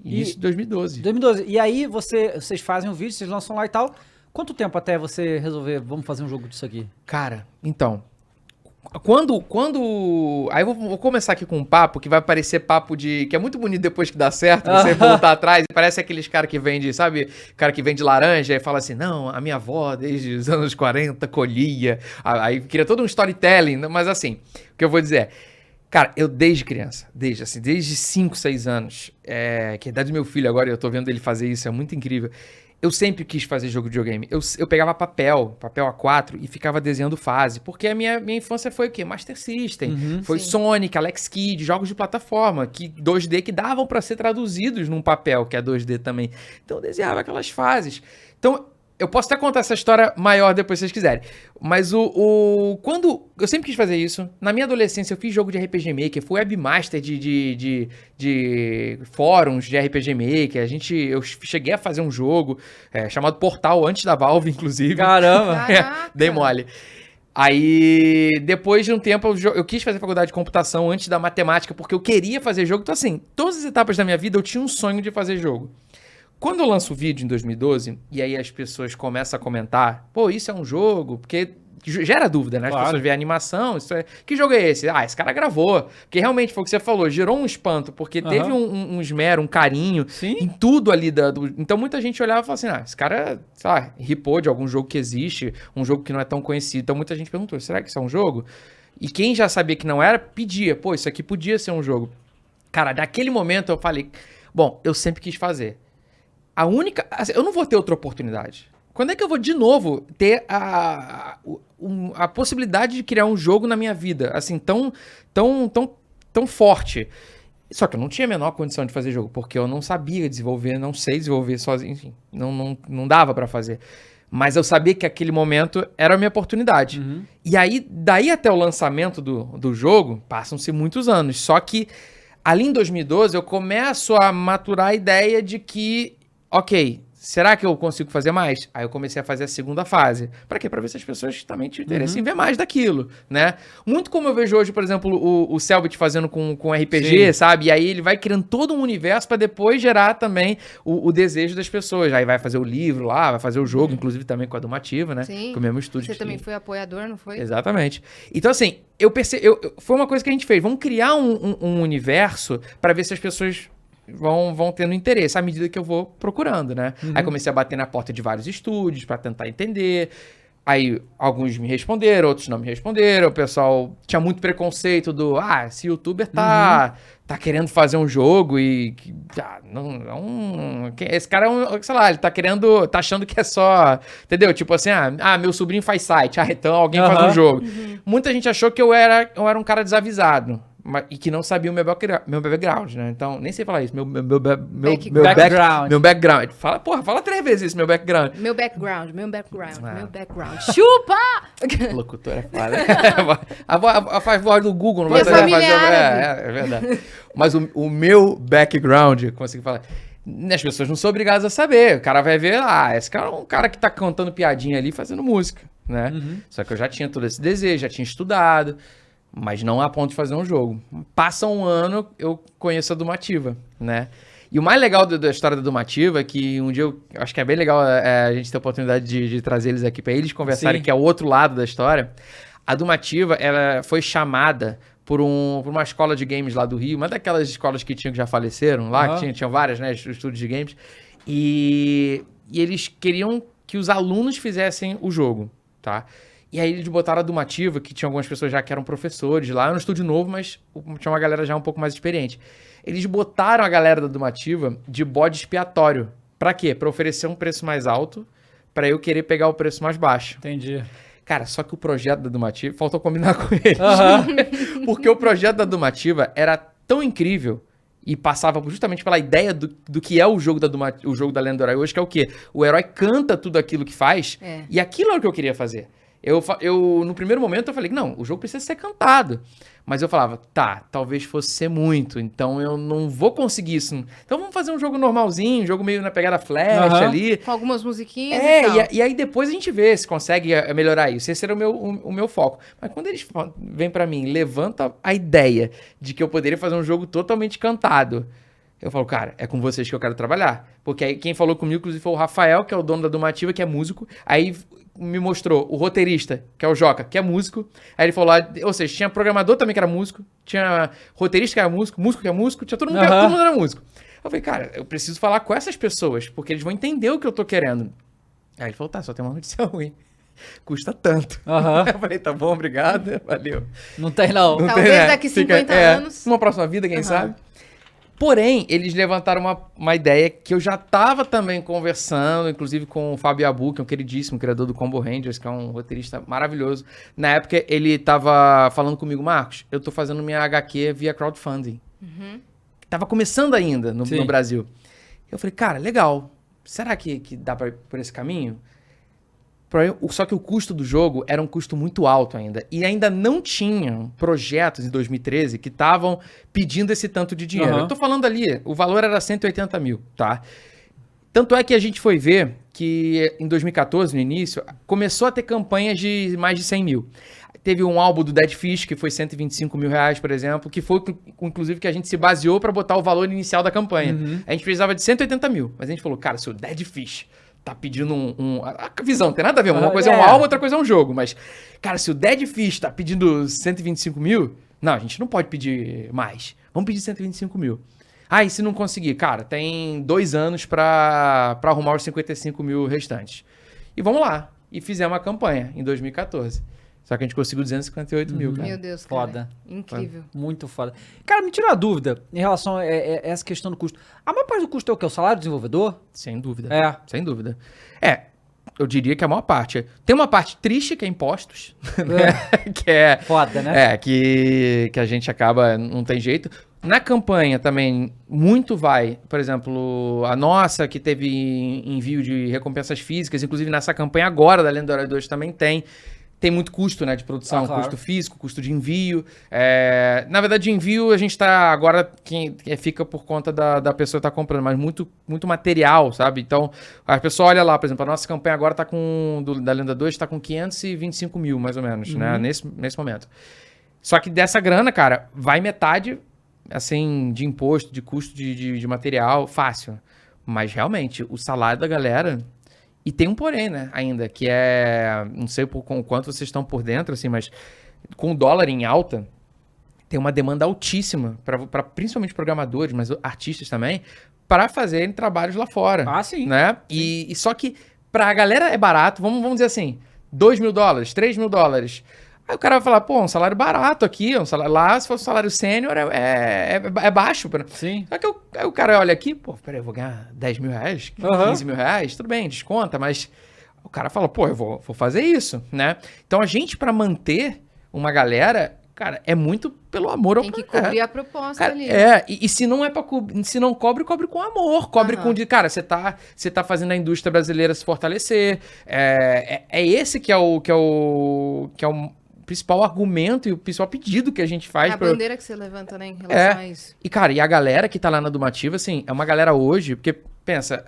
Isso em 2012. 2012. E aí vocês fazem o vídeo, vocês lançam lá e tal. Quanto tempo até você resolver, vamos fazer um jogo disso aqui? Cara, então... Quando... Aí eu vou começar aqui com um papo que vai parecer papo de... Que é muito bonito depois que dá certo, você voltar atrás e parece aqueles cara que vende, sabe? Cara que vende laranja e fala assim, não, a minha avó desde os anos 40 colhia. Aí queria todo um storytelling, mas assim, o que eu vou dizer é... Cara, eu desde criança, desde 5, 6 anos, que é a idade do meu filho agora, eu tô vendo ele fazer isso, é muito incrível. Eu sempre quis fazer jogo de videogame. Eu pegava papel A4 e ficava desenhando fase. Porque a minha infância foi o quê? Master System. Foi sim. Sonic, Alex Kidd, jogos de plataforma, 2D que davam pra ser traduzidos num papel, que é 2D também. Então eu desenhava aquelas fases. Então, eu posso até contar essa história maior depois se vocês quiserem. Mas quando... Eu sempre quis fazer isso. Na minha adolescência eu fiz jogo de RPG Maker. Fui webmaster de fóruns de RPG Maker. Eu cheguei a fazer um jogo chamado Portal, antes da Valve, inclusive. Caramba! Caraca. Dei mole. Aí, depois de um tempo, eu quis fazer faculdade de computação antes da matemática, porque eu queria fazer jogo. Então, assim, todas as etapas da minha vida eu tinha um sonho de fazer jogo. Quando eu lanço o vídeo em 2012, e aí as pessoas começam a comentar, pô, isso é um jogo, porque gera dúvida, né? As Claro. pessoas veem a animação, que jogo é esse? Ah, esse cara gravou. Porque realmente foi o que você falou, gerou um espanto, porque teve um esmero, um carinho Sim. em tudo ali. Então muita gente olhava e falava assim, esse cara, sei lá, ripou de algum jogo que existe, um jogo que não é tão conhecido. Então muita gente perguntou, será que isso é um jogo? E quem já sabia que não era, pedia, pô, isso aqui podia ser um jogo. Cara, naquele momento eu falei, bom, eu sempre quis fazer. Eu não vou ter outra oportunidade. Quando é que eu vou de novo ter a possibilidade de criar um jogo na minha vida, assim, tão forte? Só que eu não tinha a menor condição de fazer jogo, porque eu não sabia desenvolver, não sei desenvolver sozinho, enfim, não dava pra fazer. Mas eu sabia que aquele momento era a minha oportunidade. E aí, daí até o lançamento do jogo, passam-se muitos anos. Só que, ali em 2012, eu começo a maturar a ideia de que, ok, será que eu consigo fazer mais? Aí eu comecei a fazer a segunda fase. Pra quê? Pra ver se as pessoas também tinham interesse em ver mais daquilo, né? Muito como eu vejo hoje, por exemplo, o Selbit fazendo com RPG, Sim. sabe? E aí ele vai criando todo um universo pra depois gerar também o desejo das pessoas. Aí vai fazer o livro lá, vai fazer o jogo, inclusive também com a Domativa, né? Sim. Com o mesmo estúdio. Você que também tinha. foi apoiador, não foi? Exatamente. Então, assim, foi uma coisa que a gente fez. Vamos criar um universo pra ver se as pessoas vão tendo interesse à medida que eu vou procurando, né? Aí comecei a bater na porta de vários estúdios pra tentar entender. Aí alguns me responderam, outros não me responderam. O pessoal tinha muito preconceito esse youtuber tá querendo fazer um jogo e... esse cara sei lá, ele tá achando que é só... Entendeu? Tipo assim, meu sobrinho faz site. Então alguém faz um jogo. Muita gente achou que eu era um cara desavisado. E que não sabia o meu background, né? Então, nem sei falar isso. Meu background. Fala 3 vezes isso, meu background. Meu background. Chupa! Locutor é foda. A voz do Google não vai Minha saber família fazer. árabe. É verdade. Mas o meu background, consigo falar. As pessoas não são obrigadas a saber. O cara vai ver, esse cara é um cara que tá cantando piadinha ali, fazendo música, né? Só que eu já tinha todo esse desejo, já tinha estudado. Mas não a ponto de fazer um jogo. Passa um ano, eu conheço a Domativa, né? E o mais legal da história da Domativa é que um dia eu acho que é bem legal a gente ter a oportunidade de trazer eles aqui para eles conversarem, Sim. que é o outro lado da história. A Domativa, ela foi chamada por uma escola de games lá do Rio, uma daquelas escolas que já faleceram lá, que tinham várias, né, estúdios de games. E eles queriam que os alunos fizessem o jogo, tá? E aí eles botaram a Domativa, que tinha algumas pessoas já que eram professores lá, era um estúdio novo, mas tinha uma galera já um pouco mais experiente. Eles botaram a galera da Domativa de bode expiatório. Pra quê? Pra oferecer um preço mais alto, pra eu querer pegar o preço mais baixo. Entendi. Cara, só que o projeto da Domativa, faltou combinar com eles. Porque o projeto da Domativa era tão incrível e passava justamente pela ideia do que é o jogo o jogo da Lenda do Herói hoje, que é o quê? O herói canta tudo aquilo que faz, e aquilo é o que eu queria fazer. No primeiro momento, eu falei, não, o jogo precisa ser cantado. Mas eu falava, talvez fosse ser muito, então eu não vou conseguir isso. Então vamos fazer um jogo normalzinho, um jogo meio na pegada flash ali. Com algumas musiquinhas e tal. E aí depois a gente vê se consegue melhorar isso. Esse era o meu foco. Mas quando eles vêm pra mim, levanta a ideia de que eu poderia fazer um jogo totalmente cantado, Eu falo, cara, é com vocês que eu quero trabalhar. Porque aí quem falou comigo, inclusive, foi o Rafael, que é o dono da Domativa, que é músico. Aí me mostrou o roteirista, que é o Joca, que é músico. Aí ele falou, ou seja, tinha programador também que era músico, tinha roteirista que era músico, músico que é músico, tinha todo mundo, todo mundo era músico. Eu falei, cara, eu preciso falar com essas pessoas, porque eles vão entender o que eu tô querendo. Aí ele falou, tá, só tem uma notícia ruim. Custa tanto. Eu falei, tá bom, obrigado, valeu. Não tem, não. Talvez daqui 50 anos. Uma próxima vida, quem sabe. Porém, eles levantaram uma ideia que eu já tava também conversando, inclusive com o Fábio Abu, que é um queridíssimo criador do Combo Rangers, que é um roteirista maravilhoso. Na época, ele tava falando comigo, Marcos, eu tô fazendo minha HQ via crowdfunding. Tava começando ainda no Brasil. Eu falei, cara, legal. Será que dá pra ir por esse caminho? Só que o custo do jogo era um custo muito alto ainda. E ainda não tinham projetos em 2013 que estavam pedindo esse tanto de dinheiro. Eu tô falando ali, o valor era 180 mil, tá? Tanto é que a gente foi ver que em 2014, no início, começou a ter campanhas de mais de 100 mil. Teve um álbum do Dead Fish, que foi 125 mil reais, por exemplo, que foi, inclusive, que a gente se baseou para botar o valor inicial da campanha. A gente precisava de 180 mil, mas a gente falou, cara, se o Dead Fish tá pedindo a visão, não tem nada a ver, uma coisa é um álbum, outra coisa é um jogo, mas, cara, se o Dead Fish tá pedindo 125 mil, não, a gente não pode pedir mais, vamos pedir 125 mil. Ah, e se não conseguir? Cara, tem 2 anos pra arrumar os 55 mil restantes. E vamos lá. E fizemos a campanha em 2014. Só que a gente conseguiu 258 mil, cara. Meu Deus, cara. Foda. Incrível. Muito foda. Cara, me tira uma dúvida em relação a essa questão do custo. A maior parte do custo é o quê? O salário do desenvolvedor? Sem dúvida. Sem dúvida. Eu diria que a maior parte. Tem uma parte triste que é impostos, né? Que é... Foda, né? Que a gente acaba... Não tem jeito. Na campanha também, muito vai. Por exemplo, a nossa, que teve envio de recompensas físicas. Inclusive, nessa campanha agora da Lendária 2 também tem. Tem muito custo, né, de produção, claro. Custo físico, custo de envio. Na verdade, de envio a gente tá agora, fica por conta da pessoa que tá comprando, mas muito material, sabe? Então, a pessoa olha lá, por exemplo, a nossa campanha agora tá da Lenda 2, tá com 525 mil, mais ou menos, né, nesse momento. Só que dessa grana, cara, vai metade, assim, de imposto, de custo de material, fácil. Mas, realmente, o salário da galera... E tem um porém, né, ainda, que é... Não sei com o quanto vocês estão por dentro, assim, mas com o dólar em alta, tem uma demanda altíssima, para principalmente programadores, mas artistas também, para fazerem trabalhos lá fora. Ah, sim. Né? E só que pra galera é barato, vamos dizer assim, $2.000, $3.000. Aí o cara vai falar, pô, um salário barato aqui, um salário lá, se fosse um salário sênior, é baixo. Sim. Só que aí o cara olha aqui, pô, peraí, eu vou ganhar 10 mil reais, 15 mil reais, tudo bem, desconta, mas o cara fala, pô, eu vou fazer isso, né? Então a gente, pra manter uma galera, cara, é muito pelo amor ao projeto. Tem que cobrir a proposta cara, ali. E se não é pra cobrir, se não cobre com amor, cobre com cara, você tá fazendo a indústria brasileira se fortalecer, esse que é o principal argumento e o principal pedido que a gente faz. É a bandeira que você levanta, né, em relação a isso. E, cara, e a galera que tá lá na Domativa, assim, é uma galera hoje, porque, pensa,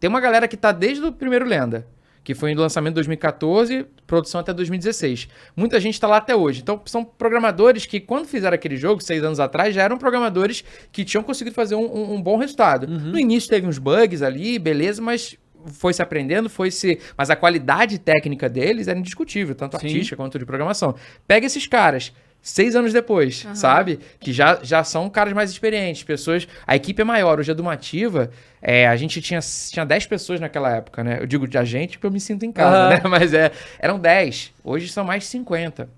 tem uma galera que tá desde o primeiro Lenda, que foi em lançamento em 2014, produção até 2016. Muita gente tá lá até hoje. Então, são programadores que, quando fizeram aquele jogo, 6 anos atrás, já eram programadores que tinham conseguido fazer um bom resultado. No início teve uns bugs ali, beleza, mas... foi se aprendendo, mas a qualidade técnica deles era indiscutível, tanto artística quanto de programação. Pega esses caras, 6 anos depois, sabe? Que já são caras mais experientes, pessoas... A equipe é maior, hoje a Domativa, a gente tinha 10 pessoas naquela época, né? Eu digo de a gente porque eu me sinto em casa, né? Mas eram 10, hoje são mais de 50.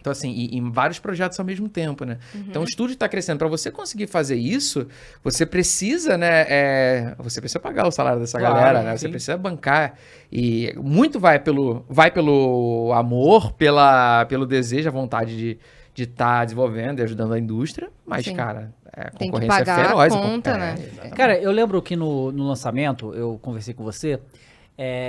Então, assim, e vários projetos ao mesmo tempo, né? Então, o estúdio está crescendo. Para você conseguir fazer isso, você precisa, né? Você precisa pagar o salário dessa galera, né? Você precisa bancar. E muito vai pelo amor, pelo desejo, a vontade de estar desenvolvendo e ajudando a indústria. Mas, cara, a concorrência tem que pagar é feroz. A conta, né? Cara, eu lembro que no lançamento, eu conversei com você...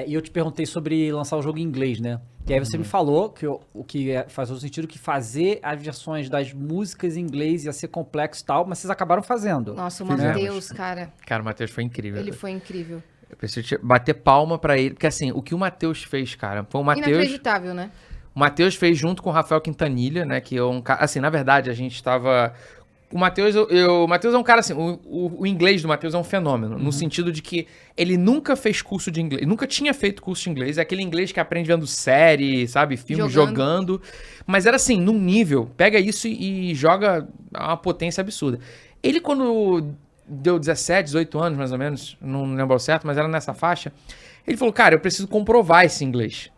e eu te perguntei sobre lançar o jogo em inglês, né? E aí você me falou que o que faz todo sentido, que fazer as versões das músicas em inglês ia ser complexo e tal, mas vocês acabaram fazendo. Nossa, o Matheus, cara. Cara, o Matheus foi incrível. Ele foi incrível. Eu preciso bater palma pra ele, porque assim, o que o Matheus fez, cara, foi o Matheus... Inacreditável, né? O Matheus fez junto com o Rafael Quintanilha, né, que é um cara... Assim, na verdade, a gente tava o Matheus, o Matheus é um cara assim, o inglês do Matheus é um fenômeno, no sentido de que ele nunca fez curso de inglês, nunca tinha feito curso de inglês, é aquele inglês que aprende vendo série, sabe, filme, jogando. Mas era assim, num nível, pega isso e joga a uma potência absurda. Ele quando deu 17, 18 anos mais ou menos, não lembro certo, mas era nessa faixa, ele falou, cara, eu preciso comprovar esse inglês.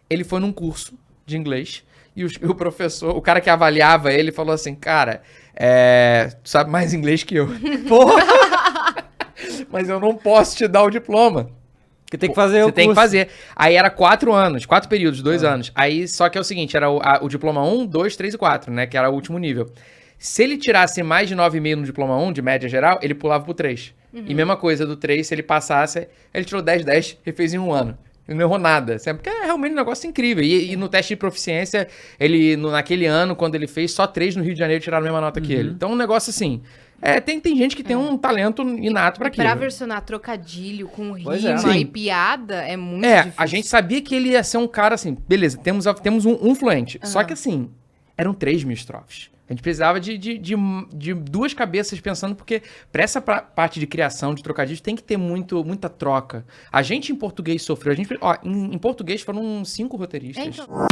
Ele foi num curso de inglês e o professor, o cara que avaliava ele, falou assim, cara, tu sabe mais inglês que eu. Porra! Mas eu não posso te dar o diploma. Que tem que fazer Você o tem que curso. fazer. Aí era 4 anos, 4 períodos, 2 anos. Aí, só que é o seguinte, era o diploma 1, 2, 3 e 4, né? Que era o último nível. Se ele tirasse mais de 9,5 no diploma 1, de média geral, ele pulava pro 3. E mesma coisa do 3, se ele passasse, ele tirou 10, 10 e fez em 1 ano. Ele não errou nada, sabe? Porque é realmente um negócio incrível. E no teste de proficiência, ele, naquele ano, quando ele fez, só 3 no Rio de Janeiro tiraram a mesma nota que ele. Então, um negócio assim... tem gente que tem um talento inato pra aquilo. Pra versionar trocadilho com Pois é. rima Sim. e piada é muito difícil. A gente sabia que ele ia ser um cara assim, beleza, temos um fluente. Só que assim, eram 3.000 estrofes. A gente precisava de 2 cabeças pensando, porque pra essa parte de criação, de trocadilhos, tem que ter muita troca. A gente em português sofreu. Em português foram 5 roteiristas. Então...